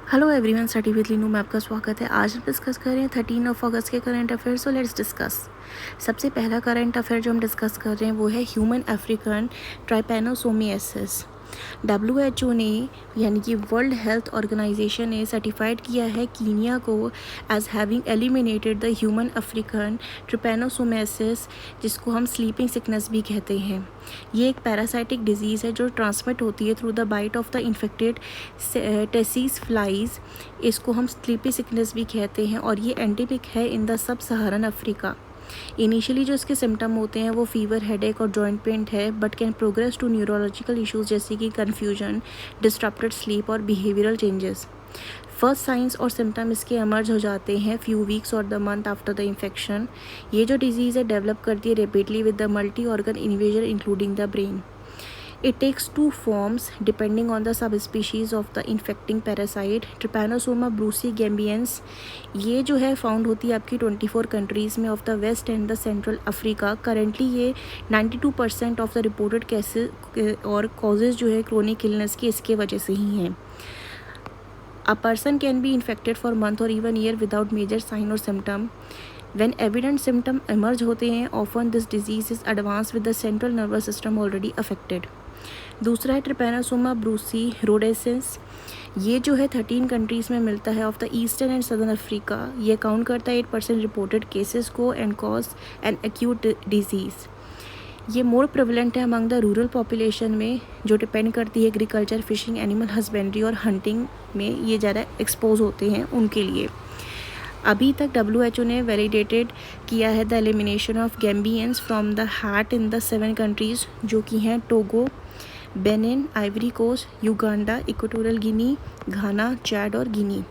Hello everyone, study with Leenu में आपका स्वागत है। आज हम डिस्कस कर रहे हैं 13 अगस्त के current affair. So let's discuss. सबसे पहला करंट अफेयर जो हम डिस्कस कर रहे हैं वो है ह्यूमन अफ्रीकन ट्राइपैनोसोमियासिस। WHO ने यानी कि वर्ल्ड हेल्थ ऑर्गेनाइजेशन ने सर्टिफाइड किया है कीनिया को as having eliminated the human African trypanosomiasis, जिसको हम स्लीपिंग सिकनेस भी कहते हैं। ये एक पैरासाइटिक डिजीज़ है जो ट्रांसमिट होती है through the bite of the infected tsetse flies. इसको हम स्लीपी सिकनेस भी कहते हैं और ये एंडेमिक है in the sub Saharan Africa. Initially जो इसके सिम्टम होते हैं वो फीवर, हेडेक और जॉइंट पेन है, but can progress to neurological issues जैसे कि कन्फ्यूजन, डिस्टर्प्टेड स्लीप और बिहेवियरल चेंजेस। फर्स्ट साइंस और सिम्टम इसके एमर्ज हो जाते हैं फ्यू वीक्स और the month after the infection. ये जो डिजीज़ है डेवलप करती है rapidly with the multi organ invasion including the brain. It takes two forms depending on the subspecies of the infecting parasite. Trypanosoma bruceigambiensis ये जो है found होती है आपकी 24 कंट्रीज़ में of the west and the central Africa. Currently ये 92% of the reported cases और causes जो है क्रोनिक इलनेस की इसके वजह से ही हैं। A person can be infected for month or even year without major sign or symptom. When evident symptom emerge होते हैं, often this disease is advanced with the central nervous system already affected. दूसरा है Trypanosoma ब्रूसीरोडेसेंस। ये जो है 13 countries में मिलता है of the eastern and southern Africa. ये अकाउंट करता है 8% रिपोर्टेड केसेस को and cause an acute disease. ये मोर प्रेवलेंट है अमंग द रूरल पॉपुलेशन में जो डिपेंड करती है एग्रीकल्चर, फिशिंग, एनिमल हस्बेंड्री और हंटिंग में ये ज़्यादा एक्सपोज होते हैं उनके लिए। अभी तक WHO ने वैलिडेटेड किया है the elimination of gambiense from the heart in the 7 countries जो कि हैं Togo, Benin, Ivory Coast, Uganda, Equatorial Guinea, Ghana, Chad और गिनी।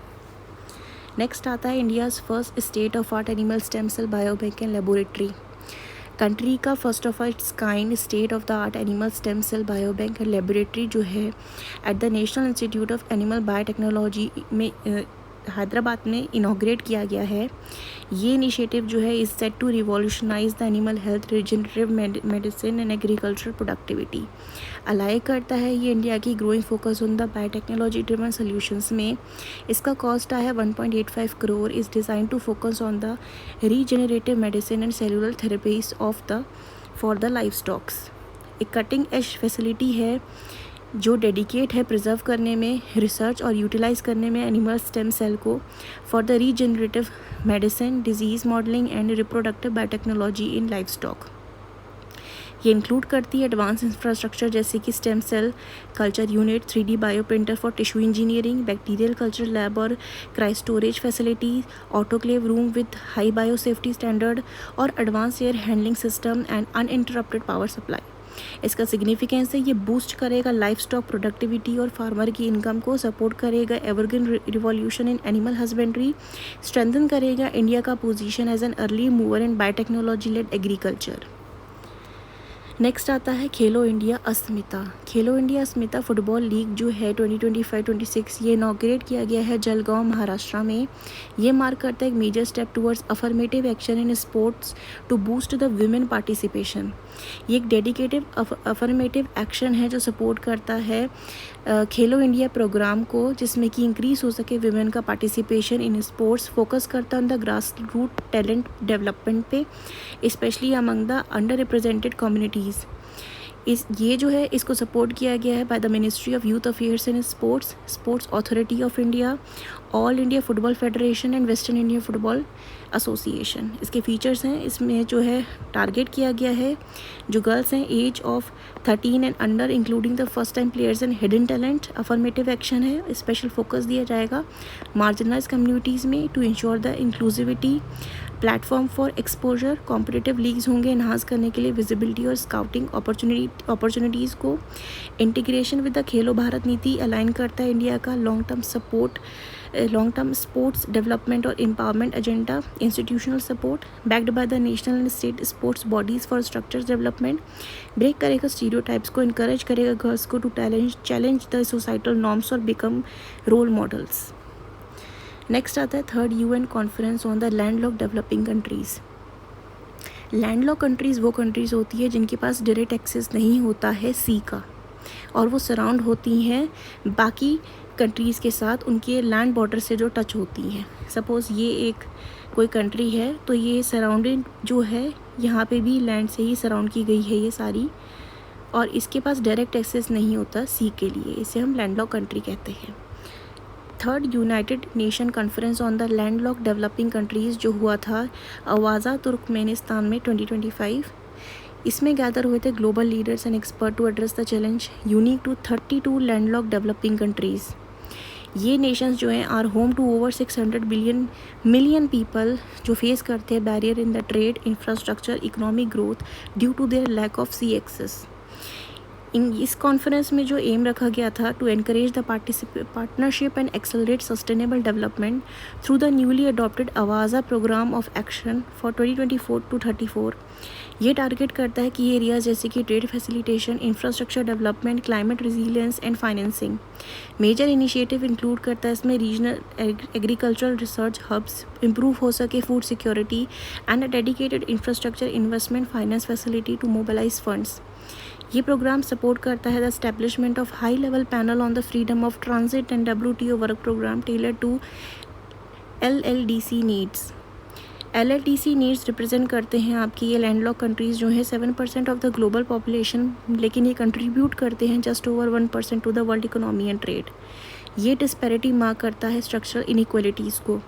नेक्स्ट आता है India's first state of art animal stem cell biobank and laboratory. Country का first of its kind state of the art animal stem cell biobank and laboratory जो है at the National Institute of Animal Biotechnology में हैदराबाद में inaugurate किया गया है। ये initiative जो है is set to revolutionise the animal health, regenerative medicine and agricultural productivity. अलाइ करता है ये इंडिया की growing focus on the biotechnology driven solutions में। इसका कॉस्ट है 1.85 crore. Is design to focus on the regenerative medicine and cellular therapies for the livestocks. एक cutting edge facility है जो डेडिकेट है प्रिजर्व करने में, रिसर्च और यूटिलाइज करने में एनिमल स्टेम सेल को for the regenerative medicine, disease modelling and reproductive biotechnology in livestock. ये इंक्लूड करती है एडवांस इंफ्रास्ट्रक्चर जैसे कि stem cell culture unit, 3D bio printer for tissue engineering, bacterial culture lab और cryo storage facility, autoclave room with high bio safety standard और advance air handling system and uninterrupted power supply. इसका significance है ये boost करेगा livestock productivity और farmer की income को support करेगा, evergreen revolution in animal husbandry, strengthen करेगा इंडिया का position as an early mover in biotechnology led agriculture. Next आता है खेलो इंडिया अस्मिता। खेलो इंडिया अस्मिता फुटबॉल लीग जो है 2025-26 ये इनॉग्रेट किया गया है जलगांव, महाराष्ट्र में। ये मार्क करता है एक major step towards affirmative action in sports to boost the women participation. ये एक डेडिकेटेड अफर्मेटिव एक्शन है जो सपोर्ट करता है खेलो इंडिया प्रोग्राम को, जिसमें कि इंक्रीज हो सके वुमेन का पार्टिसिपेशन इन स्पोर्ट्स। फोकस करता है on the grass root talent development पे, specially among the under represented communities. ये जो है इसको सपोर्ट किया गया है by the Ministry of Youth Affairs and Sports Authority of India, All India Football Federation and Western India Football Association. इसके features हैं, इसमें जो है टारगेट किया गया है जो गर्ल्स हैं age of 13 and under including the first time players and hidden talent. Affirmative action है, स्पेशल फोकस दिया जाएगा मार्जिनलाइज कम्युनिटीज़ में to ensure the inclusivity, platform for exposure, competitive leagues होंगे इन्हांस करने के लिए विजिबिलिटी और स्काउटिंग अपॉर्चुनिटीज़ को। Integration with the Khelo Bharat Niti align करता है इंडिया का लॉन्ग टर्म स्पोर्ट्स डेवलपमेंट और empowerment agenda. Institutional support backed by the national and state sports bodies for structures development. Break करेगा स्टीरियोटाइप्स को, इनकरेज करेगा गर्ल्स को to challenge the societal norms और become role models. Next आता है third UN conference on the landlock developing countries. Landlock countries वो countries होती है जिनके पास डायरेक्ट एक्सेस नहीं होता है सी का। और वो सराउंड होती हैं बाकी कंट्रीज़ के साथ, उनके लैंड बॉर्डर से जो टच होती हैं। सपोज़ ये एक कोई कंट्री है तो ये सराउंडिंग जो है यहाँ पे भी लैंड से ही सराउंड की गई है ये सारी, और इसके पास डायरेक्ट एक्सेस नहीं होता सी के लिए, इसे हम लैंडलॉक कंट्री कहते हैं। Third United Nation conference on the landlock developing countries जो हुआ था अवाज़ा तुर्कमेनिस्तान में 2025, इसमें गैदर हुए थे global leaders and expert to address the challenge unique to 32 landlock developing countries. ये नेशंस जो हैं are home to over 600 million people जो फेस करते हैं barrier in the trade, infrastructure, economic growth due to their lack of sea access. इस conference में जो aim रखा गया था to encourage the partnership and accelerate sustainable development through the newly adopted Awaza programme of action for 2024 to 34। ये target करता है कि ये एरियाज जैसे कि trade facilitation, infrastructure development, climate resilience and financing. Major initiative include करता है इसमें regional agricultural research hubs, improve हो सके food security and a dedicated infrastructure investment finance facility to mobilise funds. ये प्रोग्राम सपोर्ट करता है the establishment of high level panel on the freedom of transit and WTO work programme tailored to LLDC needs. LLDC needs represent करते हैं आपकी ये landlocked countries जो हैं 7% of the global population, लेकिन ये कंट्रीब्यूट करते हैं just over 1% to the world economy and trade. ये डिस्पैरिटी मार्क करता है स्ट्रक्चरल इनइक्वालिटीज़ को।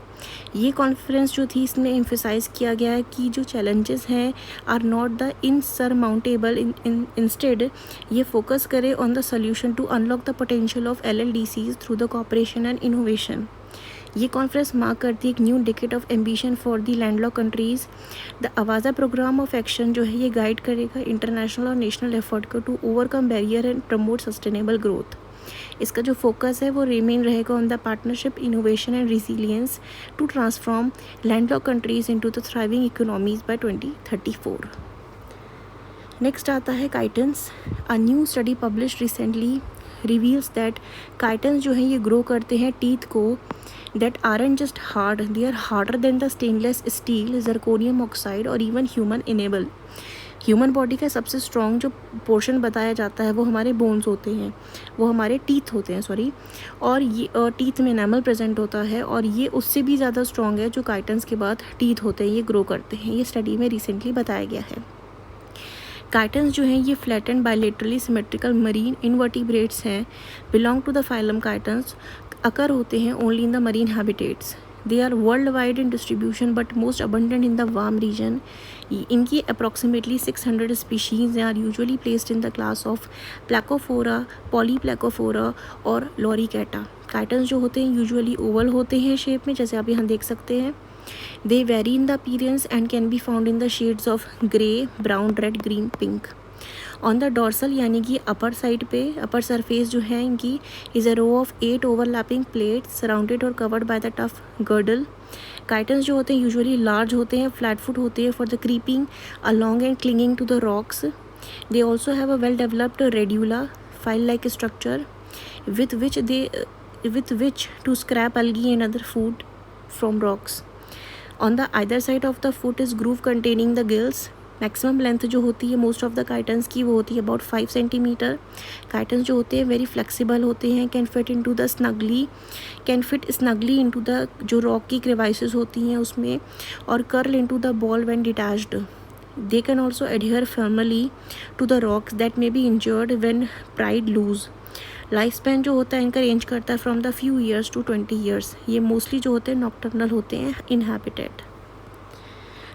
ये कॉन्फ्रेंस जो थी इसमें एम्फेसाइज किया गया है कि जो चैलेंजेस हैं are not the insurmountable, instead ये फोकस करे on the solution to unlock the potential of LLDCs through the cooperation and innovation. ये कॉन्फ्रेंस मार्क करती है एक new decade of ambition for the landlock countries. The Awaza programme of action जो है ये guide करेगा international और national effort को to overcome barrier and promote sustainable growth. इसका जो फोकस है वो रिमेन रहेगा on the partnership, innovation and resilience to transform landlock countries into the thriving economies by 2034। Next आता है chitons. A new study publish recently reveals that chitons जो हैं ये ग्रो करते हैं टीथ को that aren't just hard, they are harder than the stainless steel, zirconium oxide और even human enable। Human body का सबसे स्ट्रॉन्ग जो पोर्शन बताया जाता है वो हमारे बोन्स होते हैं, वो हमारे टीथ होते हैं सॉरी, और ये टीथ में एनामल प्रेजेंट होता है और ये उससे भी ज़्यादा स्ट्रॉन्ग है जो काइटन्स के बाद टीथ होते हैं, ये ग्रो करते हैं। ये स्टडी में रिसेंटली बताया गया है। काइटन्स जो हैं ये flat and bilaterally symmetrical marine invertebrates हैं, belong to the phylum chitons, occur होते हैं only in the marine habitats. They are world wide in distribution but most abundant in the warm region. इनकी approximately 600 species are usually placed in the class of Placophora, Polyplacophora और Loricata. काइटन्स जो होते हैं usually Oval होते हैं shape में, जैसे आप यहाँ देख सकते हैं। They vary in the appearance and can be found in the shades of grey, brown, red, green, pink. On the dorsal यानी कि अपर साइड पे, अपर सरफेस जो है इनकी is a row of 8 overlapping plates surrounded और covered by the tough girdle. Chitons जो होते हैं यूजुअली लार्ज होते हैं, फ्लैट फुट होते हैं for the creeping along and clinging to the rocks. They also have a well developed radula file like structure with which to scrap algae and other food from rocks. On the either side of the foot is groove containing the gills. Maximum length जो होती है most of the काइटन्स की वो होती है about 5 centimetre. काइटन्स जो होते हैं वेरी फ्लेक्सिबल होते हैं, can fit snugly into the जो रॉक की क्रेवाइसेस होती हैं उसमें, और curl into the ball when detached. They can also adhere firmly to the rocks that may be injured when pried loose. Life span जो होता है इनका रेंज करता है from the few years to 20 years. ये मोस्टली जो होते हैं नॉक्टर्नल होते हैं, inhabited.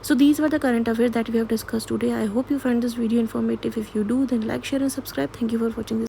So these were the current affairs that we have discussed today. I hope you find this video informative. If you do, then like, share and subscribe. Thank you for watching this.